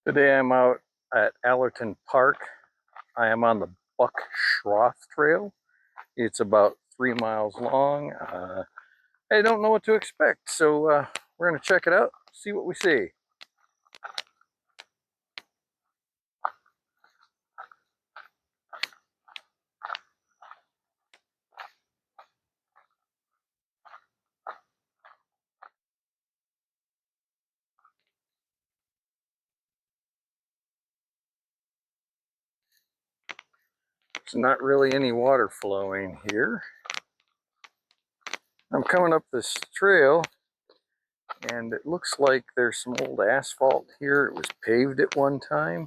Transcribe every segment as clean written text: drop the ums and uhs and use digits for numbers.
Today I'm out at Allerton Park. I am on the Buck Schroth Trail. It's about 3 miles long. I don't know what to expect, so we're going to check it out, see what we see. There's not really any water flowing here. I'm coming up this trail, and it looks like there's some old asphalt here. It was paved at one time.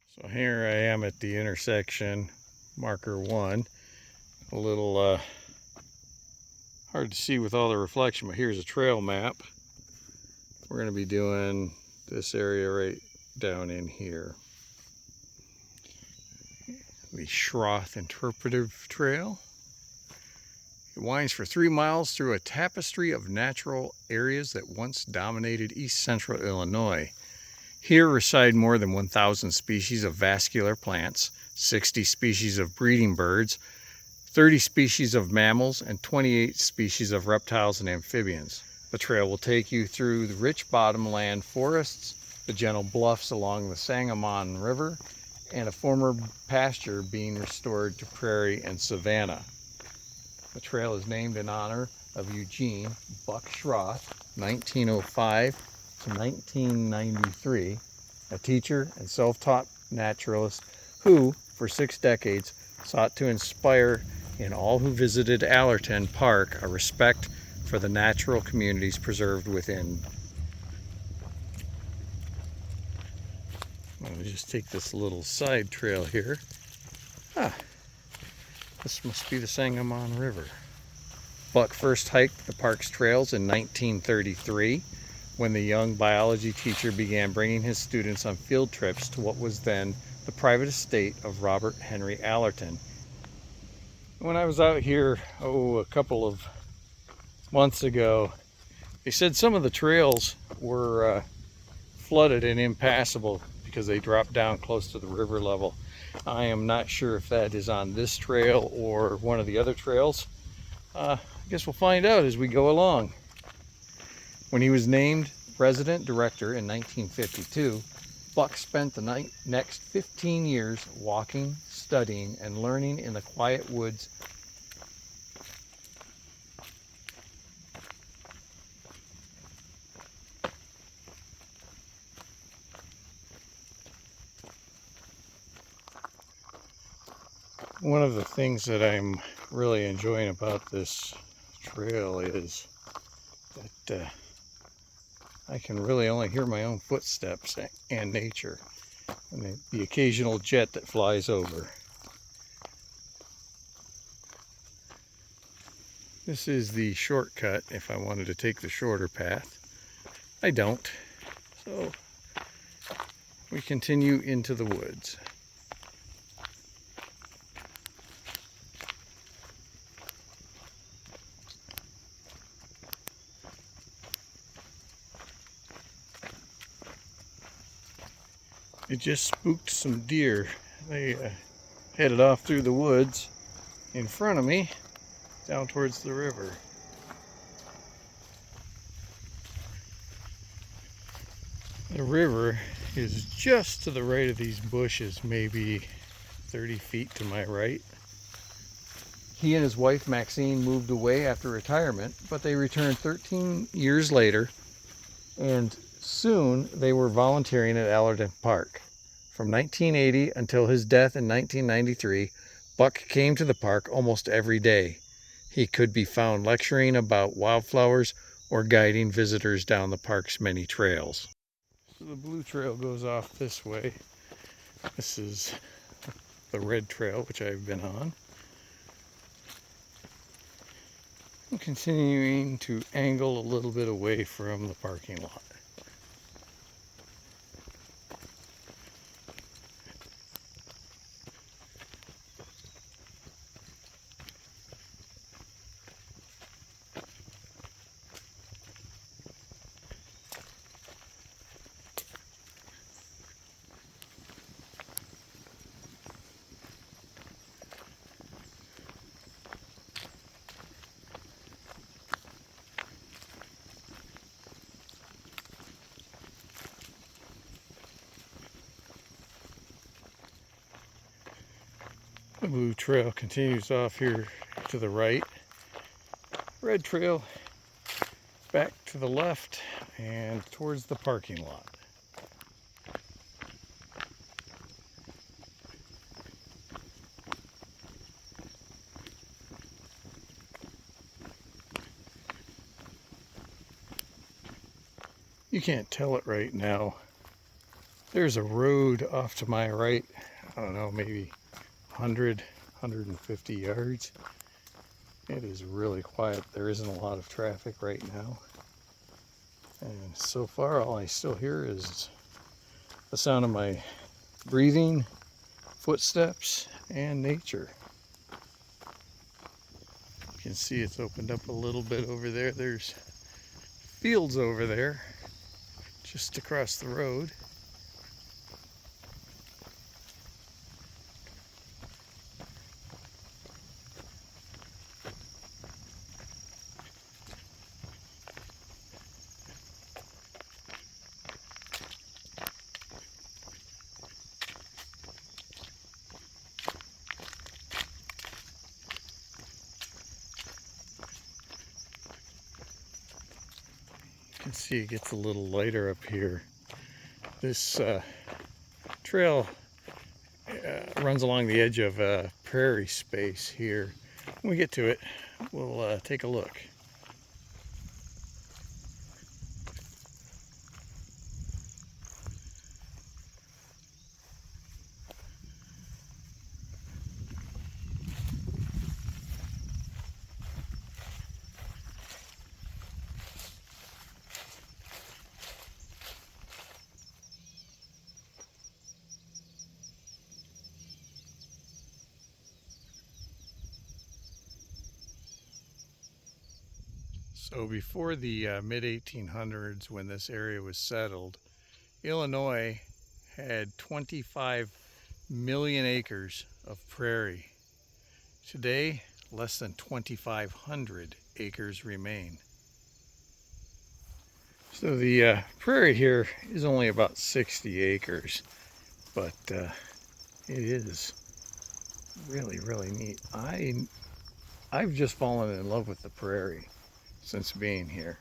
So here I am at the intersection, marker 1. A little hard to see with all the reflection, but here's a trail map. We're going to be doing this area right down in here. The Schroth Interpretive Trail. It winds for 3 miles through a tapestry of natural areas that once dominated east central Illinois. Here reside more than 1,000 species of vascular plants, 60 species of breeding birds, 30 species of mammals, and 28 species of reptiles and amphibians. The trail will take you through the rich bottomland forests, the gentle bluffs along the Sangamon River, and a former pasture being restored to prairie and savanna. The trail is named in honor of Eugene Buck Schroth, 1905 to 1993, a teacher and self-taught naturalist who, for 6 decades, sought to inspire in all who visited Allerton Park a respect for the natural communities preserved within. I'm going to just take this little side trail here. This must be the Sangamon River. Buck first hiked the park's trails in 1933 when the young biology teacher began bringing his students on field trips to what was then the private estate of Robert Henry Allerton. When I was out here, a couple of months ago, they said some of the trails were flooded and impassable because they dropped down close to the river level. I am not sure if that is on this trail or one of the other trails. I guess we'll find out as we go along. When he was named resident director in 1952, Buck spent the next 15 years walking, studying, and learning in the quiet woods. One of the things that I'm really enjoying about this trail is that I can really only hear my own footsteps and nature, and the occasional jet that flies over. This is the shortcut if I wanted to take the shorter path. I don't, so we continue into the woods. It just spooked some deer. They headed off through the woods in front of me down towards the river. The river is just to the right of these bushes, maybe 30 feet to my right. He and his wife Maxine moved away after retirement, but they returned 13 years later, and soon they were volunteering at Allerton Park. From 1980 until his death in 1993, Buck came to the park almost every day. He could be found lecturing about wildflowers or guiding visitors down the park's many trails. So the blue trail goes off this way. This is the red trail, which I've been on. I'm continuing to angle a little bit away from the parking lot. The blue trail continues off here to the right. Red trail back to the left and towards the parking lot. You can't tell it right now. There's a road off to my right, I don't know, maybe 100, 150 yards. It is really quiet. There isn't a lot of traffic right now. And so far, all I still hear is the sound of my breathing, footsteps, and nature. You can see it's opened up a little bit over there. There's fields over there, just across the road. You can see it gets a little lighter up here. This trail runs along the edge of prairie space here. When we get to it, we'll take a look. So before the mid-1800s, when this area was settled, Illinois had 25 million acres of prairie. Today, less than 2,500 acres remain. So the prairie here is only about 60 acres, but it is really, really neat. I've just fallen in love with the prairie since being here.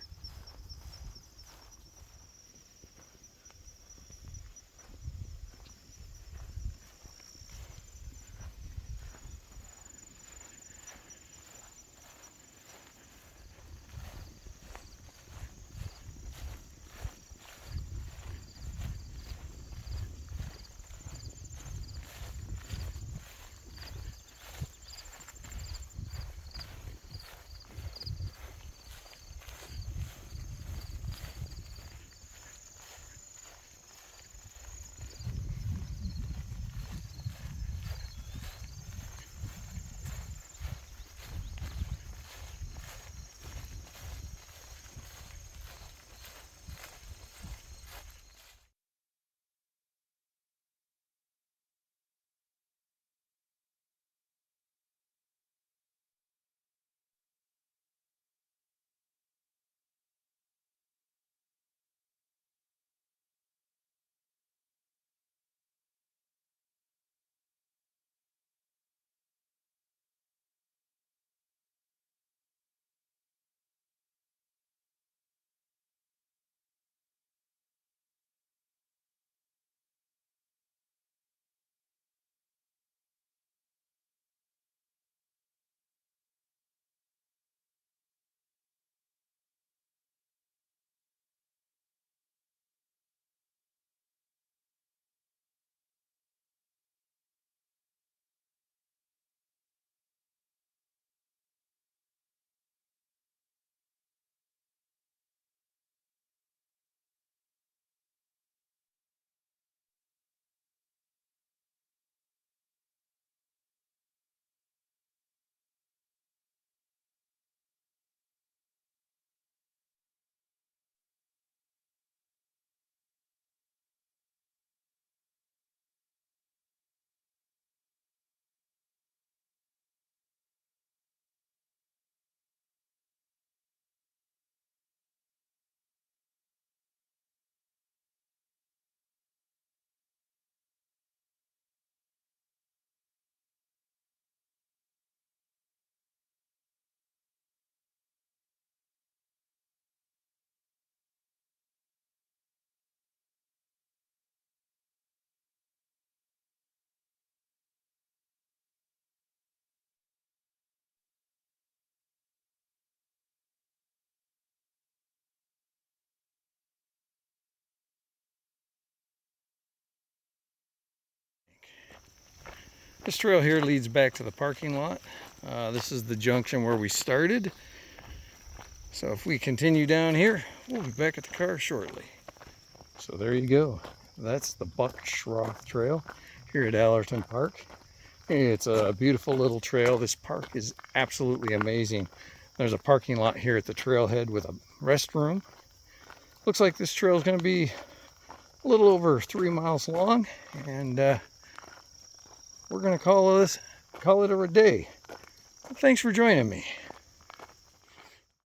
This trail here leads back to the parking lot. This is the junction where we started. So if we continue down here, we'll be back at the car shortly. So there you go. That's the Buck Schroth Trail here at Allerton Park. It's a beautiful little trail. This park is absolutely amazing. There's a parking lot here at the trailhead with a restroom. Looks like this trail is going to be a little over 3 miles long, and we're going to call it a day. Thanks for joining me.